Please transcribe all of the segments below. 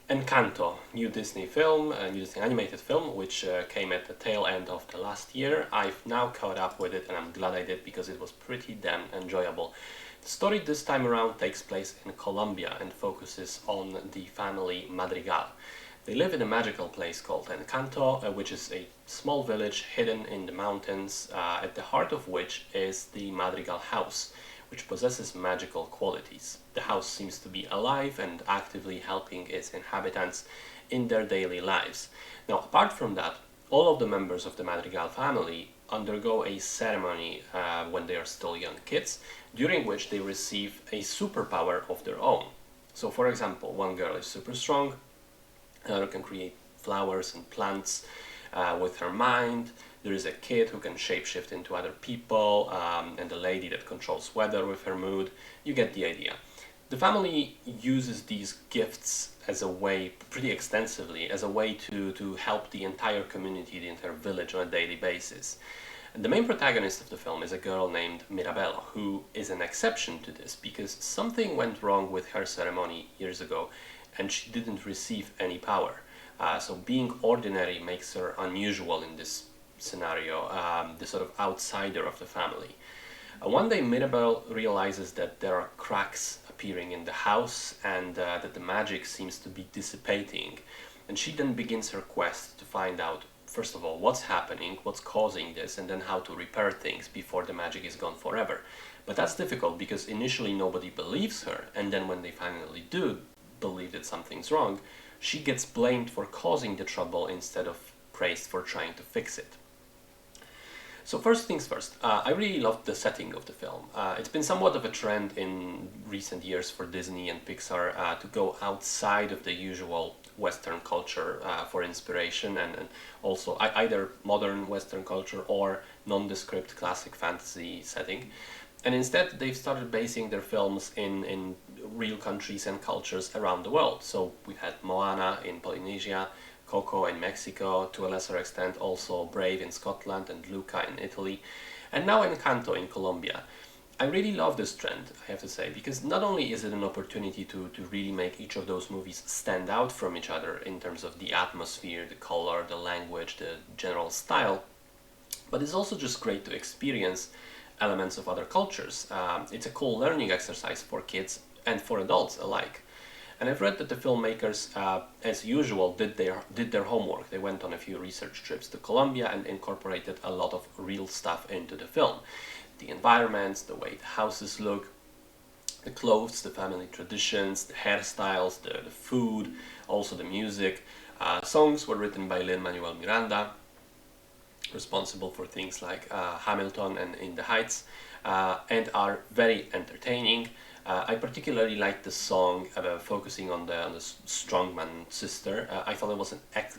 Encanto, new Disney film, a new Disney animated film, which came at the tail end of the last year. I've now caught up with it and I'm glad I did because it was pretty damn enjoyable. The story this time around takes place in Colombia and focuses on the family Madrigal. They live in a magical place called Encanto, which is a small village hidden in the mountains, at the heart of which is the Madrigal house, which possesses magical qualities. The house seems to be alive and actively helping its inhabitants in their daily lives. Now, apart from that, all of the members of the Madrigal family undergo a ceremony when they are still young kids, during which they receive a superpower of their own. So, for example, one girl is super strong, another can create flowers and plants with her mind. There is a kid who can shapeshift into other people, and a lady that controls weather with her mood. You get the idea. The family uses these gifts as a way, pretty extensively, as a way to help the entire community, the entire village on a daily basis. And the main protagonist of the film is a girl named Mirabella, who is an exception to this because something went wrong with her ceremony years ago and she didn't receive any power. So being ordinary makes her unusual in this scenario, the sort of outsider of the family. One day Mirabel realizes that there are cracks appearing in the house and that the magic seems to be dissipating. And she then begins her quest to find out, first of all, what's happening, what's causing this, and then how to repair things before the magic is gone forever. But that's difficult because initially nobody believes her, and then when they finally do believe that something's wrong, she gets blamed for causing the trouble instead of praised for trying to fix it. So first things first, I really loved the setting of the film. It's been somewhat of a trend in recent years for Disney and Pixar to go outside of the usual Western culture for inspiration and also either modern Western culture or nondescript classic fantasy setting. And instead they've started basing their films in real countries and cultures around the world. So we've had Moana in Polynesia, Coco in Mexico, to a lesser extent also Brave in Scotland and Luca in Italy, and now Encanto in Colombia. I really love this trend, I have to say, because not only is it an opportunity to really make each of those movies stand out from each other in terms of the atmosphere, the color, the language, the general style, but it's also just great to experience elements of other cultures. It's a cool learning exercise for kids and for adults alike. And I've read that the filmmakers, as usual, did their homework. They went on a few research trips to Colombia and incorporated a lot of real stuff into the film. The environments, the way the houses look, the clothes, the family traditions, the hairstyles, the food, also the music. Songs were written by Lin-Manuel Miranda, responsible for things like Hamilton and In the Heights, and are very entertaining. I particularly liked the song focusing on the strongman sister. I thought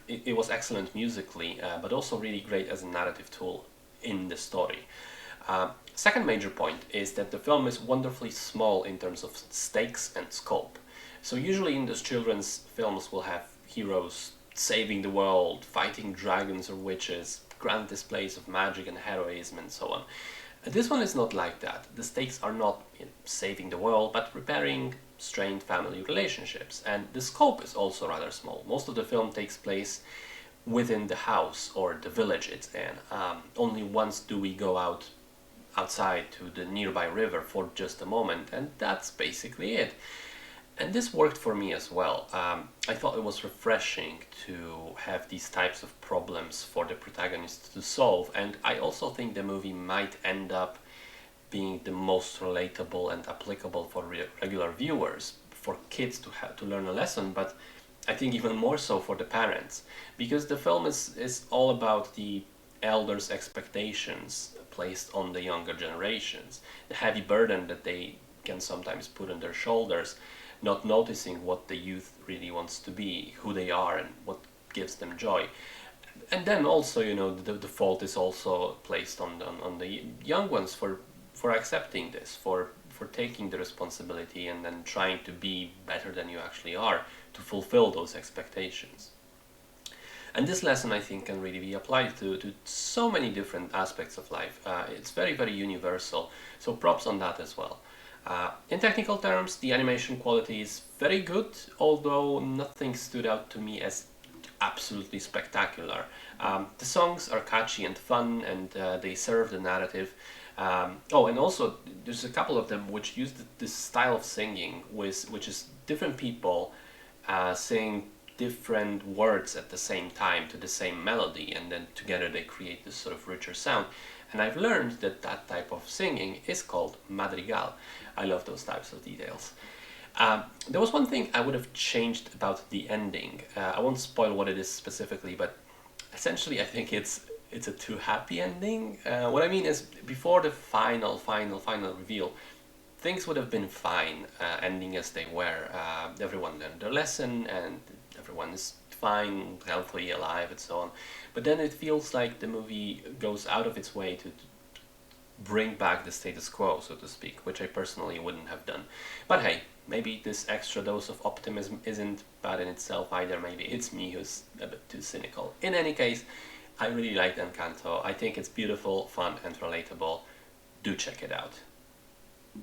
it was excellent musically, but also really great as a narrative tool in the story. Second major point is that the film is wonderfully small in terms of stakes and scope. So usually in those children's films we'll have heroes saving the world, fighting dragons or witches, grand displays of magic and heroism and so on. This one is not like that. The stakes are not saving the world, but repairing strained family relationships. And the scope is also rather small. Most of the film takes place within the house or the village it's in. Only once do we go outside to the nearby river for just a moment, and that's basically it. And this worked for me as well. I thought it was refreshing to have these types of problems for the protagonist to solve, and I also think the movie might end up being the most relatable and applicable for regular viewers, for kids to have to learn a lesson, but I think even more so for the parents, because the film is all about the elders' expectations placed on the younger generations, the heavy burden that they can sometimes put on their shoulders, not noticing what the youth really wants to be, who they are, and what gives them joy. And then also, the fault is also placed on the young ones for accepting this, for taking the responsibility and then trying to be better than you actually are to fulfill those expectations. And this lesson, I think, can really be applied to so many different aspects of life. It's very, very universal, so props on that as well. In technical terms, the animation quality is very good, although nothing stood out to me as absolutely spectacular. The songs are catchy and fun, and they serve the narrative. Oh, and also there's a couple of them which use this style of singing, which is different people sing different words at the same time to the same melody, and then together they create this sort of richer sound. And I've learned that that type of singing is called madrigal. I love those types of details. There was one thing I would have changed about the ending. I won't spoil what it is specifically, but essentially I think it's a too happy ending. What I mean is, before the final reveal, things would have been fine, ending as they were. Everyone learned their lesson, and everyone is fine, healthy, alive, and so on. But then it feels like the movie goes out of its way to bring back the status quo, so to speak, which I personally wouldn't have done. But hey, maybe this extra dose of optimism isn't bad in itself either. Maybe it's me who's a bit too cynical. In any case, I really liked Encanto. I think it's beautiful, fun, and relatable. Do check it out.